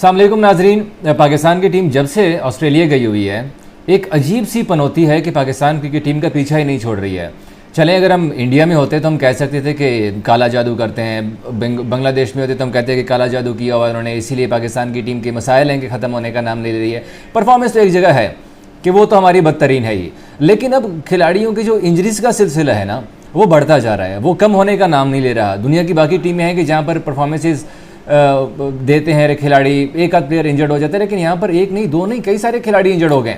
अस्सलाम वालेकुम नाजरीन। पाकिस्तान की टीम जब से ऑस्ट्रेलिया गई हुई है, एक अजीब सी पनौती है कि पाकिस्तान की टीम का पीछा ही नहीं छोड़ रही है। चलें, अगर हम इंडिया में होते तो हम कह सकते थे कि काला जादू करते हैं, बांग्लादेश में होते तो हम कहते हैं कि काला जादू किया हुआ उन्होंने, इसीलिए पाकिस्तान की टीम के मसाइल हैं कि ख़त्म होने का नाम ले रही है। परफॉर्मेंस तो एक जगह है कि वो तो हमारी बदतरीन है ही, लेकिन अब खिलाड़ियों की जो इंजरीज का सिलसिला है ना, वो बढ़ता जा रहा है, वो कम होने का नाम नहीं ले रहा। दुनिया की बाकी टीमें हैं कि जहाँ पर परफॉर्मेंसेज देते हैं खिलाड़ी, एक आध प्लेयर इंजर्ड हो जाते हैं, लेकिन यहाँ पर एक नहीं, दो नहीं, कई सारे खिलाड़ी इंजर्ड हो गए,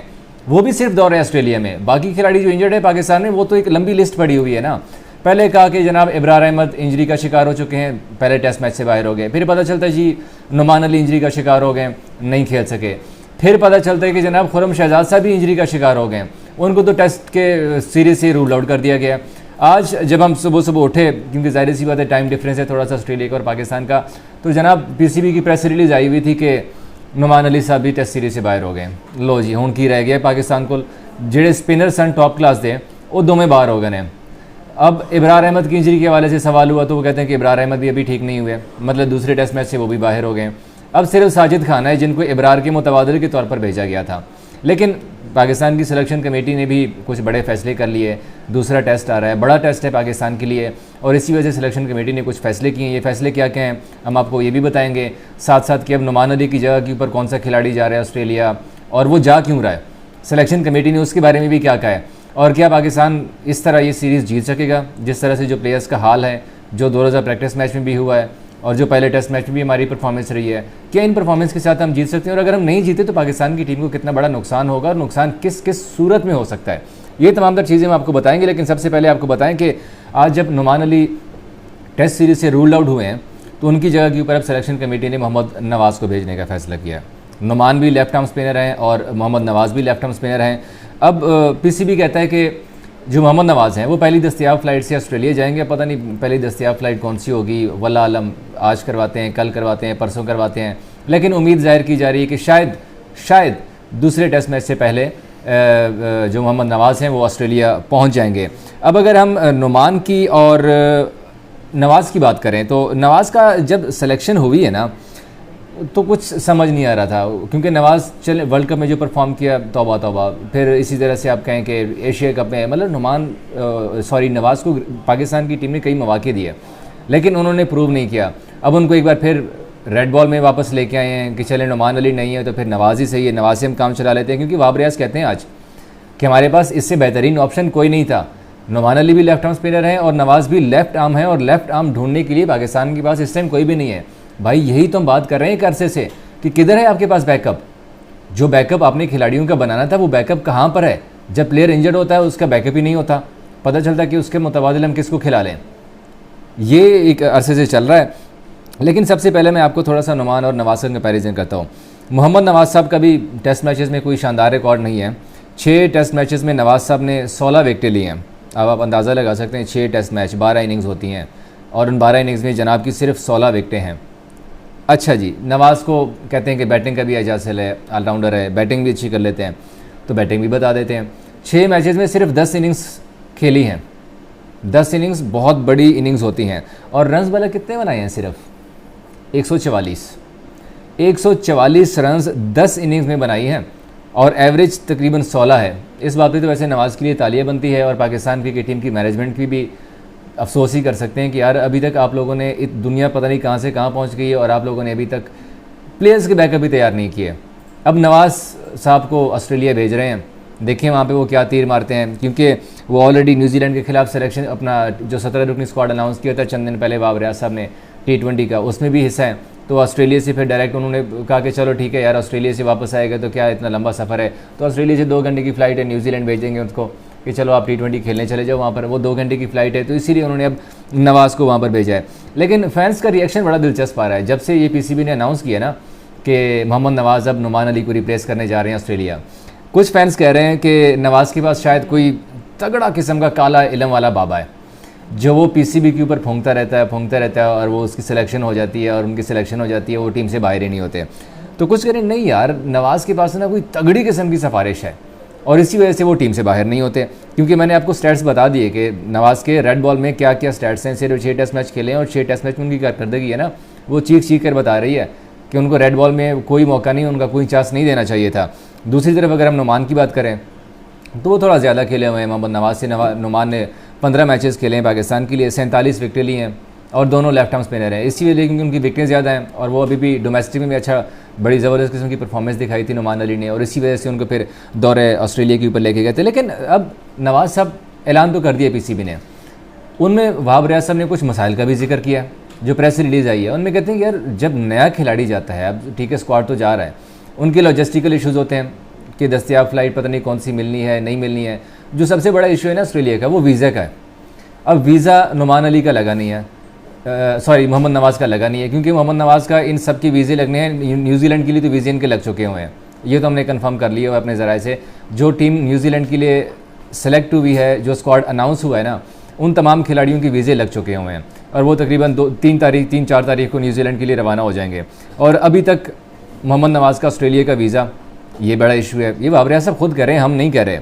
वो भी सिर्फ दौरे ऑस्ट्रेलिया में। बाकी खिलाड़ी जो इंजर्ड है पाकिस्तान में, वो तो एक लंबी लिस्ट पड़ी हुई है ना। पहले कहा कि जनाब इब्रार अहमद इंजरी का शिकार हो चुके हैं, पहले टेस्ट मैच से बाहर हो गए, फिर पता चलता है जी नुमान अली इंजरी का शिकार हो गए, नहीं खेल सके, फिर पता चलता है कि जनाब खुरम शहजाद साहब भी इंजरी का शिकार हो गए, उनको तो टेस्ट के सीरीज से रूल आउट कर दिया गया। आज जब हम सुबह सुबह उठे, क्योंकि जाहिर सी बात है टाइम डिफरेंस है थोड़ा सा ऑस्ट्रेलिया का और पाकिस्तान का, तो जनाब पीसीबी की प्रेस रिलीज आई हुई थी कि नुमान अली साहब भी टेस्ट सीरीज से बाहर हो गए। लो जी, हूँ की रह गया पाकिस्तान को, जेड़े स्पिनर सन टॉप क्लास थे वो दोवें बाहर हो गए हैं। अब इब्रार अहमद की इंजरी के हवाले से सवाल हुआ तो वो कहते हैं कि इब्रार अहमद भी अभी ठीक नहीं हुए, मतलब दूसरे टेस्ट मैच से वो भी बाहर हो गए। अब सिर्फ साजिद खान है जिनको इब्रार के मुतबादल के तौर पर भेजा गया था, लेकिन पाकिस्तान की सिलेक्शन कमेटी ने भी कुछ बड़े फैसले कर लिए। दूसरा टेस्ट आ रहा है, बड़ा टेस्ट है पाकिस्तान के लिए, और इसी वजह से सिलेक्शन कमेटी ने कुछ फैसले किए। ये फैसले क्या क्या हैं हम आपको ये भी बताएंगे, साथ साथ कि अब नुमान अली की जगह के ऊपर कौन सा खिलाड़ी जा रहा है ऑस्ट्रेलिया, और वो जा क्यों रहा है, सिलेक्शन कमेटी ने उसके बारे में भी क्या कहा है, और क्या पाकिस्तान इस तरह ये सीरीज़ जीत सकेगा जिस तरह से जो प्लेयर्स का हाल है, जो 2 रोज़ा प्रैक्टिस मैच में भी हुआ है और जो पहले टेस्ट मैच में भी हमारी परफॉर्मेंस रही है, क्या इन परफॉर्मेंस के साथ हम जीत सकते हैं, और अगर हम नहीं जीते तो पाकिस्तान की टीम को कितना बड़ा नुकसान होगा, और नुकसान किस किस सूरत में हो सकता है, ये तमाम तर चीज़ें हम आपको बताएंगे। लेकिन सबसे पहले आपको बताएं कि आज जब नुमान अली टेस्ट सीरीज़ से रूल आउट हुए हैं तो उनकी जगह के ऊपर अब सिलेक्शन कमेटी ने मोहम्मद नवाज़ को भेजने का फैसला किया। नुमान भी लेफ्ट आर्म स्पिनर हैं और मोहम्मद नवाज़ भी लेफ्ट आर्म स्पिनर हैं। अब पीसीबी कहता है कि जो मोहम्मद नवाज़ हैं वो पहली दस्तियाब फ़्लाइट से ऑस्ट्रेलिया जाएंगे। पता नहीं पहली दस्तियाब फ़्लाइट कौन सी होगी, वल्लाह आलम, आज करवाते हैं, कल करवाते हैं, परसों करवाते हैं, लेकिन उम्मीद जाहिर की जा रही है कि शायद दूसरे टेस्ट मैच से पहले जो मोहम्मद नवाज़ हैं वो ऑस्ट्रेलिया पहुंच जाएंगे। अब अगर हम नुमान की और नवाज़ की बात करें तो नवाज़ का जब सिलेक्शन हुई है ना तो कुछ समझ नहीं आ रहा था, क्योंकि नवाज़ चले वर्ल्ड कप में जो परफॉर्म किया, तौबा तौबा, फिर इसी तरह से आप कहें कि एशिया कप में, मतलब नवाज़ को पाकिस्तान की टीम ने कई मौके दिए लेकिन उन्होंने प्रूव नहीं किया। अब उनको एक बार फिर रेड बॉल में वापस लेके आए हैं कि चले नुमान अली नहीं है तो फिर नवाज़ ही सही है, नवाज़ से हम काम चला लेते हैं, क्योंकि वाब रियाज कहते हैं आज कि हमारे पास इससे बेहतरीन ऑप्शन कोई नहीं था। नुमान अली भी लेफ्ट आर्म स्पिनर हैं और नवाज़ भी लेफ्ट आर्म है, और लेफ्ट आर्म ढूंढने के लिए पाकिस्तान के पास इस टाइम कोई भी नहीं है। भाई यही तो हम बात कर रहे हैं एक अरसे से कि किधर है आपके पास बैकअप, जो बैकअप आपने खिलाड़ियों का बनाना था वो बैकअप कहाँ पर है। जब प्लेयर इंजर्ड होता है उसका बैकअप ही नहीं होता, पता चलता कि उसके मुतबादिल हम किसको खिला लें। ये एक अरसे से चल रहा है। लेकिन सबसे पहले मैं आपको थोड़ा सा नुमान और नवाज़ का कंपैरिजन करता हूँ। मोहम्मद नवाज़ साहब का भी टेस्ट मैचेस में कोई शानदार रिकॉर्ड नहीं है। 6 टेस्ट मैचेस में नवाज़ साहब ने 16 विकेटें ली हैं। अब आप अंदाज़ा लगा सकते हैं, 6 टेस्ट मैच, 12 इनिंग्स होती हैं, और उन 12 इनिंग्स में जनाब की सिर्फ 16 विकेटें हैं। अच्छा जी, नवाज़ को कहते हैं कि बैटिंग का भी एजाज़ है, ऑलराउंडर है, बैटिंग भी अच्छी कर लेते हैं, तो बैटिंग भी बता देते हैं। 6 मैचेस में सिर्फ 10 इनिंग्स खेली हैं। 10 इनिंग्स बहुत बड़ी इनिंग्स होती हैं। और रन्स वाला कितने बनाए हैं? सिर्फ 144 रन्स 10 इनिंग्स में बनाई हैं, और एवरेज तकरीबन 16 है। इस बात पर तो वैसे नवाज़ के लिए तालियां बनती है, और पाकिस्तान क्रिकेट टीम की मैनेजमेंट की भी अफसोस ही कर सकते हैं कि यार अभी तक आप लोगों ने दुनिया पता नहीं कहाँ से कहाँ पहुँच गई है, और आप लोगों ने अभी तक प्लेयर्स के बैकअप भी तैयार नहीं किए। अब नवाज़ साहब को ऑस्ट्रेलिया भेज रहे हैं, देखें वहाँ पे वो क्या तीर मारते हैं, क्योंकि वो ऑलरेडी न्यूजीलैंड के खिलाफ सिलेक्शन अपना जो 17 रुकनी स्क्वाड अनाउंस किया था चंद दिन पहले वाब रियाज साहब ने, T20 का, उसमें भी हिस्सा है। तो ऑस्ट्रेलिया से फिर डायरेक्ट उन्होंने कहा कि चलो ठीक है यार, ऑस्ट्रेलिया से वापस आएगा तो क्या इतना लंबा सफ़र है, तो ऑस्ट्रेलिया से 2 घंटे की फ़्लाइट है, न्यूजीलैंड भेजेंगे उसको कि चलो आप T20 खेलने चले जाओ वहाँ पर, वो 2 घंटे की फ़्लाइट है, तो इसीलिए उन्होंने अब नवाज़ को वहाँ पर भेजा है। लेकिन फैंस का रिएक्शन बड़ा दिलचस्प आ रहा है जब से ये पीसीबी ने अनाउंस किया ना कि मोहम्मद नवाज़ अब नुमान अली को रिप्लेस करने जा रहे हैं ऑस्ट्रेलिया। कुछ फैंस कह रहे हैं कि नवाज़ के पास शायद कोई तगड़ा किस्म का काला इलम वाला बाबा है, जो वो पीसीबी के ऊपर फूंकता रहता है और वो उसकी सिलेक्शन हो जाती है, और उनकी सिलेक्शन हो जाती है, वो टीम से बाहर ही नहीं होते। तो कुछ कह रहे हैं नहीं यार, नवाज़ के पास ना कोई तगड़ी किस्म की सिफारिश है, और इसी वजह से वो टीम से बाहर नहीं होते। क्योंकि मैंने आपको स्टैट्स बता दिए कि नवाज़ के रेड बॉल में क्या क्या स्टैट्स हैं। सिर्फ 6 टेस्ट मैच खेले हैं, और 6 टेस्ट मैच में उनकी कारकर्दगी है ना, वो चीख कर बता रही है कि उनको रेड बॉल में कोई मौका नहीं, उनका कोई चांस नहीं देना चाहिए था। दूसरी तरफ अगर हम नुमान की बात करें तो वो थोड़ा ज़्यादा खेले हुए हैं। मोहम्मद नवाज से नुमान ने 15 मैचेस खेले हैं पाकिस्तान के लिए, 47 विकेटें ली हैं और दोनों लेफ्ट आर्म स्पिनर हैं। इसी वजह क्योंकि उनकी विकेटें ज़्यादा हैं और वो अभी भी डोमेस्टिक में भी अच्छा बड़ी ज़बरदस्त किस्म की परफॉर्मेंस दिखाई थी नुमान अली ने, और इसी वजह से उनको फिर दौरे ऑस्ट्रेलिया के ऊपर लेके गए थे। लेकिन अब नवाज साहब ऐलान तो कर दिया पीसीबी ने, उनमें वहाब रियाज साहब ने कुछ मसाइल का भी जिक्र किया जो प्रेस रिलीज़ आई है। उनमें कहते हैं कि यार जब नया खिलाड़ी जाता है, अब ठीक है स्क्वाड तो जा रहा है, उनके लॉजिस्टिकल इशूज़ होते हैं कि दस्तियाब फ़्लाइट पता नहीं कौन सी मिलनी है नहीं मिलनी है। जो सबसे बड़ा इशू है ना ऑस्ट्रेलिया का, वो वीज़ा का है। अब वीज़ा नुमान अली का लगा नहीं है, सॉरी मोहम्मद नवाज़ का लगा नहीं है, क्योंकि मोहम्मद नवाज़ का इन सब के वीज़े लगने हैं। न्यूजीलैंड के लिए तो वीज़े इनके लग चुके हुए हैं, ये तो हमने कंफर्म कर लिया है अपने ज़राए से। जो टीम न्यूजीलैंड के लिए सेलेक्ट हुई है, जो स्क्वाड अनाउंस हुआ है ना, उन तमाम खिलाड़ियों के वीज़े लग चुके हुए हैं और वो तकरीबन 3-4 तारीख को न्यूजीलैंड के लिए रवाना हो जाएंगे। और अभी तक मोहम्मद नवाज़ का ऑस्ट्रेलिया का वीज़ा, ये बड़ा इशू है। ये बाबर साहब खुद कह रहे हैं, हम नहीं कह रहे,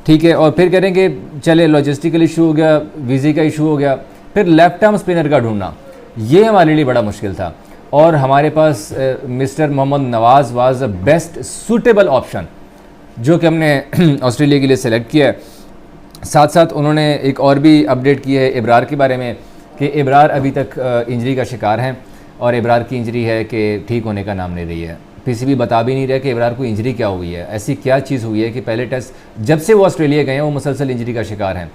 ठीक है। और फिर कह रहे हैं कि चले लॉजिस्टिकल इशू हो गया, वीज़े का इशू हो गया, फिर लेफ्ट आर्म स्पिनर का ढूंढना, ये हमारे लिए बड़ा मुश्किल था। और हमारे पास mister Mohammad Nawaz was the best suitable option जो कि हमने ऑस्ट्रेलिया के लिए सेलेक्ट किया है। साथ साथ उन्होंने एक और भी अपडेट की है इब्रार के बारे में कि इब्रार अभी तक इंजरी का शिकार हैं और इब्रार की इंजरी है कि ठीक होने का नाम नहीं रही है। पीसीबी बता भी नहीं रहा कि इब्रार को इंजरी क्या हुई है, ऐसी क्या चीज़ हुई है कि पहले टेस्ट जब से वो ऑस्ट्रेलिया गए हैं वो मुसलसल इंजरी का शिकार हैं।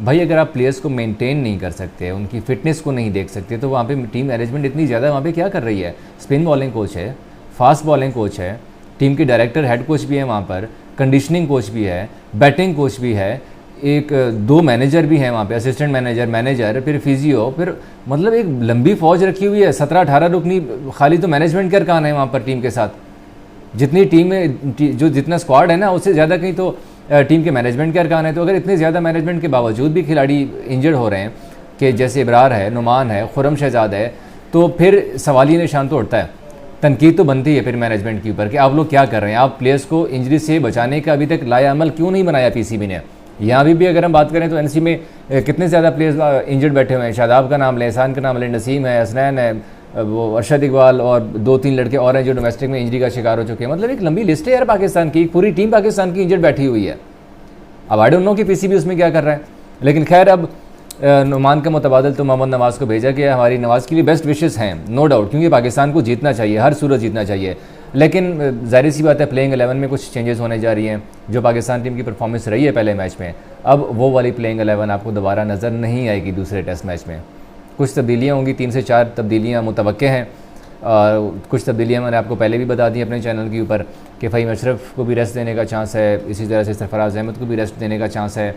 भाई अगर आप प्लेयर्स को मेंटेन नहीं कर सकते, उनकी फ़िटनेस को नहीं देख सकते, तो वहाँ पे टीम मैनेजमेंट इतनी ज़्यादा वहाँ पे क्या कर रही है। स्पिन बॉलिंग कोच है, फास्ट बॉलिंग कोच है, टीम के डायरेक्टर हेड कोच भी है वहाँ पर, कंडीशनिंग कोच भी है, बैटिंग कोच भी है, एक 2 मैनेजर भी हैं वहाँ पे, असिस्टेंट मैनेजर, फिर फिजियो, फिर मतलब एक लंबी फौज रखी हुई है, 17-18 रुकनी। खाली तो मैनेजमेंट का अरकान है वहाँ पर टीम के साथ। जितनी टीम में जो जितना स्क्वाड है ना, उससे ज़्यादा कहीं तो टीम के मैनेजमेंट के अरकान है। तो अगर इतने ज़्यादा मैनेजमेंट के बावजूद भी खिलाड़ी इंजर्ड हो रहे हैं कि जैसे इब्रार है, नुमान है, खुर्रम शहजाद है, तो फिर सवाल ये निशान तो उठता है, तनकीद तो बनती है फिर मैनेजमेंट के ऊपर कि आप लोग क्या कर रहे हैं। आप प्लेयर्स को इंजरी से बचाने का अभी तक लाएअमल क्यों नहीं बनाया पीसीबी ने। यहाँ भी अगर हम बात करें तो एनसी में कितने ज़्यादा प्लेयर्स इंजर्ड बैठे हुए हैं। शादाब का नाम लें, एहसान का नाम लें, नसीम है, हसनैन है, वो अरशद इकबाल और 2-3 लड़के और हैं जो डोमेस्टिक में इंजरी का शिकार हो चुके हैं। मतलब एक लंबी लिस्ट है यार पाकिस्तान की, पूरी टीम पाकिस्तान की इंजर्ड बैठी हुई है। अब आई डोंट नो कि पीसीबी उसमें क्या कर रहा है, लेकिन खैर अब नुमान का मुतबादल तो मोहम्मद नवाज़ को भेजा गया। हमारी नवाज़ के लिए बेस्ट विशेस हैं नो डाउट, क्योंकि पाकिस्तान को जीतना चाहिए, हर सूरत जीतना चाहिए। लेकिन जाहिर सी बात है प्लेइंग 11 में कुछ चेंजेस होने जा रही हैं। जो पाकिस्तान टीम की परफॉर्मेंस रही है पहले मैच में, अब वो वाली प्लेइंग 11 आपको दोबारा नज़र नहीं आएगी दूसरे टेस्ट मैच में। कुछ तब्दीलियाँ होंगी, 3 से 4 तब्दीलियाँ मुतवक्के हैं। और कुछ तब्दीलियाँ मैंने आपको पहले भी बता दी अपने चैनल के ऊपर कि फ़हीम अशरफ को भी रेस्ट देने का चांस है, इसी तरह से सरफराज अहमद को भी रेस्ट देने का चांस है।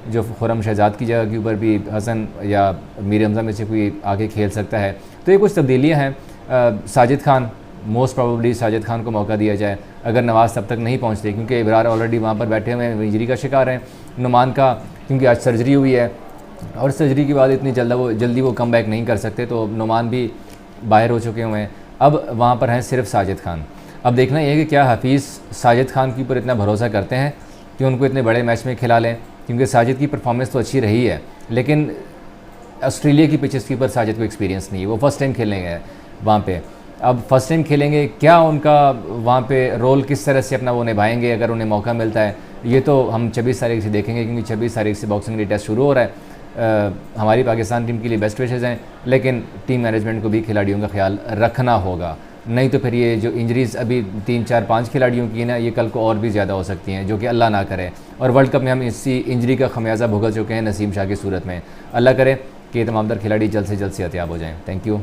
जो खुर्रम शहजाद की जगह के ऊपर भी हसन या मीर हमज़ा में से कोई आके खेल सकता है। तो ये कुछ तब्दीलियाँ हैं। साजिद खान, मोस्ट प्रोबेबली साजिद खान को मौका दिया जाए अगर नवाज़ तब तक नहीं पहुँचते, क्योंकि इब्रार ऑलरेडी वहाँ पर बैठे हुए हैं, इंजरी का शिकार हैं। नुमान का क्योंकि आज सर्जरी हुई है और सर्जरी के बाद इतनी जल्दी वो कम बैक नहीं कर सकते, तो नुमान भी बाहर हो चुके हुए हैं। अब वहाँ पर हैं सिर्फ साजिद खान। अब देखना यह है कि क्या हफीज़ साजिद खान के ऊपर इतना भरोसा करते हैं कि उनको इतने बड़े मैच में खिला लें, क्योंकि साजिद की परफॉर्मेंस तो अच्छी रही है, लेकिन ऑस्ट्रेलिया की पिचेस के ऊपर साजिद को एक्सपीरियंस नहीं है। वो फर्स्ट टाइम खेलेंगे वहाँ पे, अब फर्स्ट टाइम खेलेंगे, क्या उनका वहाँ पे रोल किस तरह से अपना वो निभाएंगे अगर उन्हें मौका मिलता है, ये तो हम 26 तारीख से देखेंगे, क्योंकि 26 तारीख से बॉक्सिंग डे टेस्ट शुरू हो रहा है। हमारी पाकिस्तान टीम के लिए बेस्ट विशेज़ हैं, लेकिन टीम मैनेजमेंट को भी खिलाड़ियों का ख्याल रखना होगा, नहीं तो फिर ये जो इंजरीज़ अभी 3, 4, 5 खिलाड़ियों की ना, ये कल को और भी ज़्यादा हो सकती हैं, जो कि अल्लाह ना करे। और वर्ल्ड कप में हम इसी इंजरी का खमियाजा भुगत चुके हैं नसीम शाह की सूरत में। अल्लाह करे कि तमाम तर खिलाड़ी जल्द से जल्द सेहतयाब हो जाएँ। Thank you.